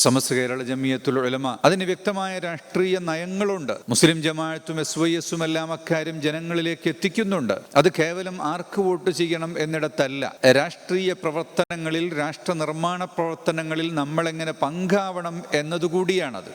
സമസ്ത കേരള ജമിയത്തുൽ ഉലമ അതിന് വ്യക്തമായ രാഷ്ട്രീയ നയങ്ങളുണ്ട്. മുസ്ലിം ജമാഅത്തും SYS എല്ലാം അക്കാര്യം ജനങ്ങളിലേക്ക് എത്തിക്കുന്നുണ്ട്. അത് കേവലം ആർക്ക് വോട്ട് ചെയ്യണം എന്നിടത്തല്ല, രാഷ്ട്രീയ പ്രവർത്തനങ്ങളിൽ, രാഷ്ട്ര നിർമ്മാണ പ്രവർത്തനങ്ങളിൽ നമ്മളെങ്ങനെ പങ്കാവണം എന്നതുകൂടിയാണത്.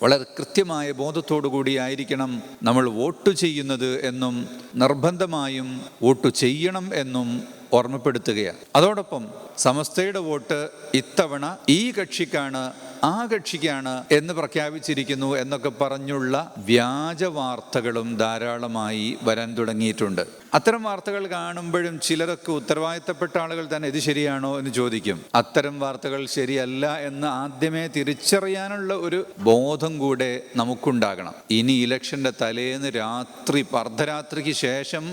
വളരെ കൃത്യമായ ബോധത്തോടു കൂടിയായിരിക്കണം നമ്മൾ വോട്ട് ചെയ്യുന്നത് എന്നും നിർബന്ധമായും വോട്ട് ചെയ്യണം എന്നും ഓർമ്മപ്പെടുത്തുകയാണ്. അതോടൊപ്പം സമസ്തയുടെ വോട്ട് ഇത്തവണ ഈ കക്ഷിക്കാണ്, ആ കക്ഷിക്കാണ് എന്ന് പ്രഖ്യാപിച്ചിരിക്കുന്നു എന്നൊക്കെ പറഞ്ഞുള്ള വ്യാജ വാർത്തകളും ധാരാളമായി വരാൻ തുടങ്ങിയിട്ടുണ്ട്. അത്തരം വാർത്തകൾ കാണുമ്പോഴും ചിലരൊക്കെ ഉത്തരവാദിത്തപ്പെട്ട ആളുകൾ തന്നെ ഇത് ശരിയാണോ എന്ന് ചോദിക്കും. അത്തരം വാർത്തകൾ ശരിയല്ല എന്ന് ആദ്യമേ തിരിച്ചറിയാനുള്ള ഒരു ബോധം കൂടെ നമുക്കുണ്ടാകണം. ഇനി ഇലക്ഷൻ്റെ തലേന്ന് രാത്രി, അർദ്ധരാത്രിക്ക് ശേഷം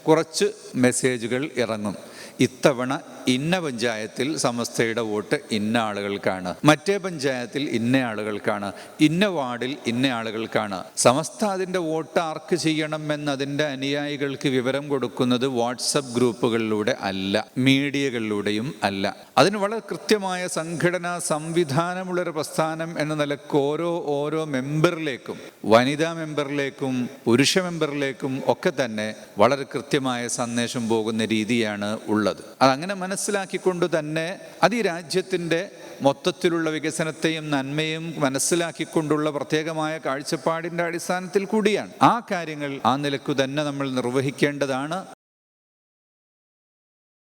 കുറച്ച് മെസ്സേജുകൾ ഇറങ്ങും. ഇത്തവണ ഇന്ന പഞ്ചായത്തിൽ സമസ്തയുടെ വോട്ട് ഇന്ന ആളുകൾക്കാണ്, മറ്റേ പഞ്ചായത്തിൽ ഇന്ന ആളുകൾക്കാണ്, ഇന്ന വാർഡിൽ ഇന്ന ആളുകൾക്കാണ്. സമസ്ത അതിൻ്റെ വോട്ട് ആർക്ക് ചെയ്യണമെന്നതിൻ്റെ അനുയായികൾക്ക് വിവരം കൊടുക്കുന്നത് വാട്സപ്പ് ഗ്രൂപ്പുകളിലൂടെ അല്ല, മീഡിയകളിലൂടെയും അല്ല. അതിന് വളരെ കൃത്യമായ സംഘടനാ സംവിധാനമുള്ളൊരു പ്രസ്ഥാനം എന്ന നിലക്ക് ഓരോ മെമ്പറിലേക്കും, വനിതാ മെമ്പറിലേക്കും പുരുഷ മെമ്പറിലേക്കും ഒക്കെ തന്നെ വളരെ കൃത്യമായ സന്ദേശം പോകുന്ന രീതിയാണ് ഉള്ളത്. അതങ്ങനെ മനസ്സിലാക്കിക്കൊണ്ട് തന്നെ അത് ഈ രാജ്യത്തിൻ്റെ മൊത്തത്തിലുള്ള വികസനത്തെയും നന്മയും മനസ്സിലാക്കിക്കൊണ്ടുള്ള പ്രത്യേകമായ കാഴ്ചപ്പാടിൻ്റെ അടിസ്ഥാനത്തിൽ കൂടിയാണ്. ആ കാര്യങ്ങൾ ആ നിലക്കു തന്നെ നമ്മൾ നിർവഹിക്കേണ്ടതാണ്.